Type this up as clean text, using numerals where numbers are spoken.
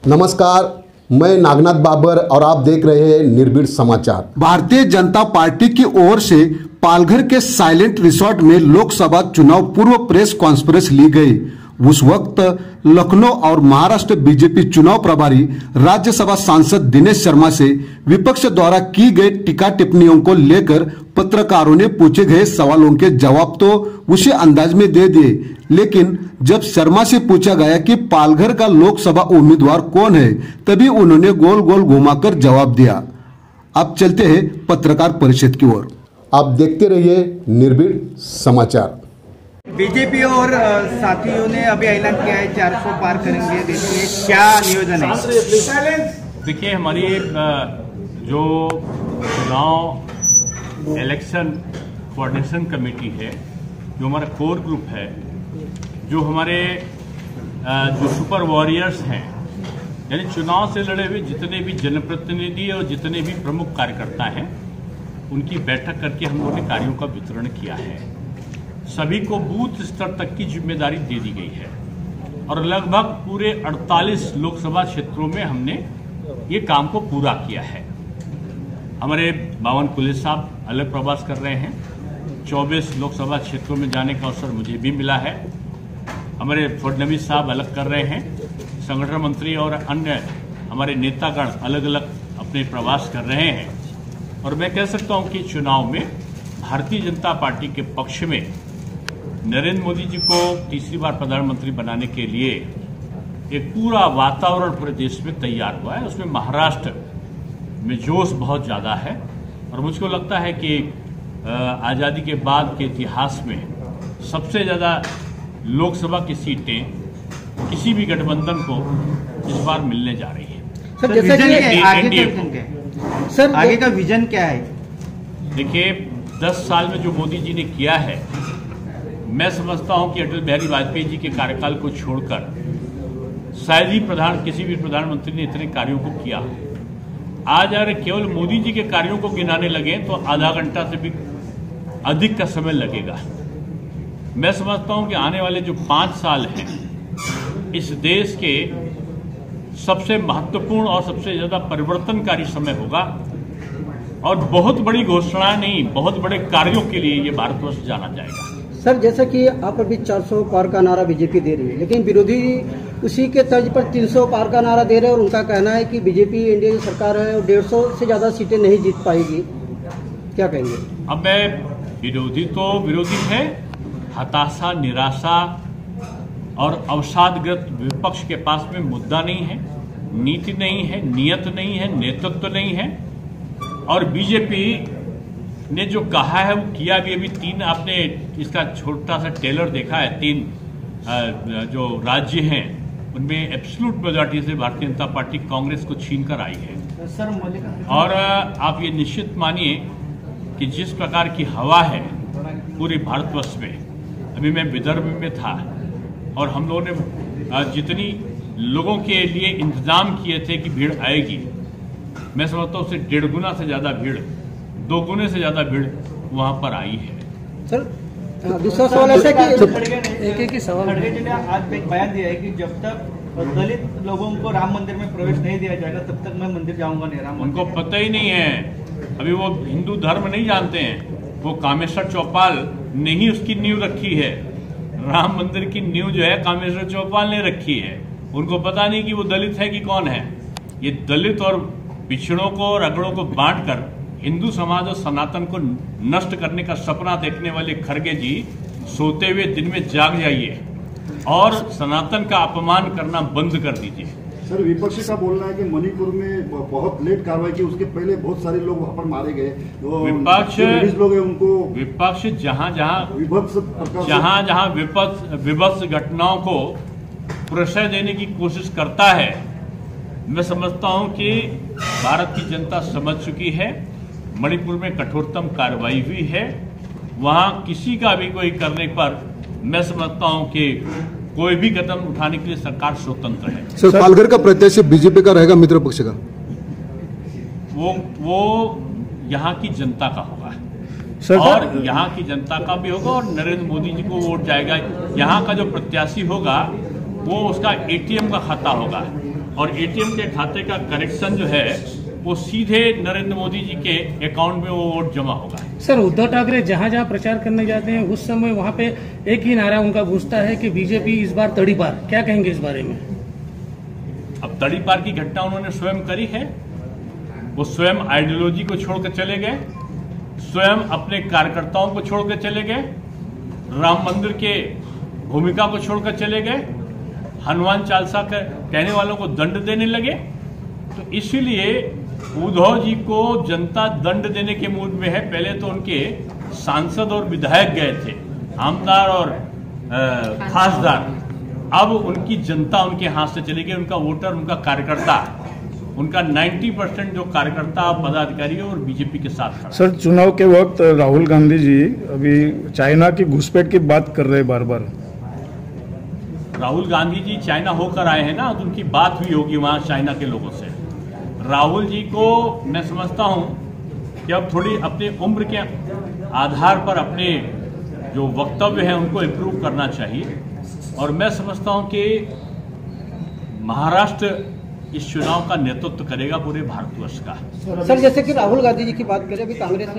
नमस्कार, मैं नागनाथ बाबर और आप देख रहे हैं निर्भीड समाचार। भारतीय जनता पार्टी की ओर से पालघर के साइलेंट रिसोर्ट में लोकसभा चुनाव पूर्व प्रेस कॉन्फ्रेंस ली गई। उस वक्त लखनऊ और महाराष्ट्र बीजेपी चुनाव प्रभारी राज्यसभा सांसद दिनेश शर्मा से विपक्ष द्वारा की गई टीका टिप्पणियों को लेकर पत्रकारों ने पूछे गए सवालों के जवाब तो उसी अंदाज में दे दिए, लेकिन जब शर्मा से पूछा गया कि पालघर का लोकसभा उम्मीदवार कौन है, तभी उन्होंने गोल गोल घुमाकर जवाब दिया। अब चलते हैं पत्रकार परिषद की ओर। आप देखते रहिए निर्भीड समाचार। बीजेपी और साथियों ने अभी ऐलान किया है 400 पार करेंगे, देखिए क्या नियोजन है। देखिए, हमारी जो चुनाव इलेक्शन कोऑर्डिनेशन कमेटी है, जो हमारा कोर ग्रुप है, जो हमारे जो सुपर वॉरियर्स हैं, यानी चुनाव से लड़े हुए जितने भी जनप्रतिनिधि और जितने भी प्रमुख कार्यकर्ता हैं, उनकी बैठक करके हम लोगों ने कार्यों का वितरण किया है। सभी को बूथ स्तर तक की जिम्मेदारी दे दी गई है और लगभग पूरे 48 लोकसभा क्षेत्रों में हमने ये काम को पूरा किया है। हमारे बावन पुलिस साहब अलग प्रवास कर रहे हैं। 24 लोकसभा क्षेत्रों में जाने का अवसर मुझे भी मिला है। हमारे फडणवीस साहब अलग कर रहे हैं। संगठन मंत्री और अन्य हमारे नेतागण अलग अलग अपने प्रवास कर रहे हैं। और मैं कह सकता हूं कि चुनाव में भारतीय जनता पार्टी के पक्ष में नरेंद्र मोदी जी को तीसरी बार प्रधानमंत्री बनाने के लिए एक पूरा वातावरण पूरे देश में तैयार हुआ है। उसमें महाराष्ट्र में जोश बहुत ज़्यादा है और मुझको लगता है कि आज़ादी के बाद के इतिहास में सबसे ज़्यादा लोकसभा की सीटें किसी भी गठबंधन को इस बार मिलने जा रही है। सर, जैसा कि आगे का विजन क्या है? देखिए, 10 साल में जो मोदी जी ने किया है, मैं समझता हूं कि अटल बिहारी वाजपेयी जी के कार्यकाल को छोड़कर शायद ही किसी भी प्रधानमंत्री ने इतने कार्यों को किया। आज अगर केवल मोदी जी के कार्यों को गिनाने लगे तो आधा घंटा से भी अधिक का समय लगेगा। मैं समझता हूं कि आने वाले जो 5 साल हैं, इस देश के सबसे महत्वपूर्ण और सबसे ज्यादा परिवर्तनकारी समय होगा और बहुत बड़ी घोषणाएं नहीं, बहुत बड़े कार्यों के लिए ये भारतवर्ष जाना जाएगा। सर, जैसा कि आप अभी 400 पार का नारा बीजेपी दे रही है, लेकिन विरोधी उसी के तर्ज पर 300 पार का नारा दे रहे हैं और उनका कहना है कि बीजेपी एनडीए की सरकार है और 150 से ज्यादा सीटें नहीं जीत पाएगी। क्या कहेंगे? अब मैं विरोधी तो विरोधी है, हताशा, निराशा और अवसादग्रस्त विपक्ष के पास में मुद्दा नहीं है, नीति नहीं है, नियत नहीं है, नेतृत्व नहीं है। और बीजेपी ने जो कहा है वो किया भी। अभी 3 आपने इसका छोटा सा टेलर देखा है। 3 जो राज्य हैं उनमें एब्सोल्यूट मेजॉरिटी से भारतीय जनता पार्टी कांग्रेस को छीन कर आई है। और आप ये निश्चित मानिए कि जिस प्रकार की हवा है पूरे भारतवर्ष में, अभी मैं विदर्भ में था और हम लोगों ने जितनी लोगों के लिए इंतजाम किए थे कि भीड़ आएगी, मैं समझता हूँ उससे 1.5 गुना से ज्यादा भीड़, 2 गुने से ज्यादा भीड़ वहां पर आई है। सर, विश्वास वाला है कि एक सवाल आज एक बयान दिया है कि जब तक दलित लोगों को राम मंदिर में प्रवेश नहीं दिया जाएगा तब तक मैं मंदिर जाऊंगा नहीं। राम उनको पता ही नहीं है, अभी वो हिंदू धर्म नहीं जानते हैं। वो कामेश्वर चौपाल ने ही उसकी नींव रखी है। राम मंदिर की नींव जो है कामेश्वर चौपाल ने रखी है। उनको पता नहीं कि वो दलित है कि कौन है। ये दलित और पिछड़ों को और अगड़ों को बांटकर हिंदू समाज और सनातन को नष्ट करने का सपना देखने वाले खड़गे जी, सोते हुए दिन में जाग जाइए और सनातन का अपमान करना बंद कर दीजिए। सर, विपक्ष का बोलना है कि मणिपुर में बहुत लेट कार्रवाई की, उसके पहले बहुत सारे लोग वहां पर मारे गए। विपक्ष लोग हैं, उनको विपक्ष जहां जहां विभत्स घटनाओं को प्रश्रय देने की कोशिश करता है, मैं समझता हूं कि भारत की जनता समझ चुकी है। मणिपुर में कठोरतम कार्रवाई हुई है। वहां किसी का भी कोई करने पर मैं समझता हूं कि कोई भी कदम उठाने के लिए सरकार स्वतंत्र है। सर, पालघर का प्रत्याशी बीजेपी का रहेगा, मित्र पक्ष का? वो यहाँ की जनता का होगा और यहाँ की जनता का भी होगा और नरेंद्र मोदी जी को वोट जाएगा। यहाँ का जो प्रत्याशी होगा वो उसका एटीएम का खाता होगा। और एटीएम के खाते का करेक्शन जो है वो सीधे नरेंद्र मोदी जी के अकाउंट में वो वोट जमा होगा। सर, उद्धव ठाकरे जहां जहां प्रचार करने जाते हैं उस समय वहां पे एक ही नारा उनका गूंजता है कि बीजेपी इस बार तड़ी पार। क्या कहेंगे इस बारे में? अब तड़ी पार की घटना उन्होंने स्वयं करी है। वो स्वयं आइडियोलॉजी को छोड़कर चले गए, स्वयं अपने कार्यकर्ताओं को छोड़कर चले गए, राम मंदिर के भूमिका को छोड़कर चले गए, हनुमान चालीसा कहने वालों को दंड देने लगे। तो इसीलिए उद्धव जी को जनता दंड देने के मूड में है। पहले तो उनके सांसद और विधायक गए थे, आमदार और खासदार, अब उनकी जनता उनके हाथ से चली गई। उनका वोटर, उनका कार्यकर्ता, उनका 90% जो कार्यकर्ता पदाधिकारी है और बीजेपी के साथ खड़ा। सर, चुनाव के वक्त राहुल गांधी जी अभी चाइना की घुसपैठ की बात कर रहे हैं बार बार। राहुल गांधी जी चाइना होकर आए हैं ना, तो उनकी बात हुई होगी वहां चाइना के लोगों से। राहुल जी को मैं समझता हूं कि अब थोड़ी अपनी उम्र के आधार पर अपने जो वक्तव्य हैं उनको इम्प्रूव करना चाहिए। और मैं समझता हूं कि महाराष्ट्र इस चुनाव का नेतृत्व करेगा पूरे भारतवर्ष का। सर, जैसे कि राहुल गांधी जी की बात करें, अभी कांग्रेस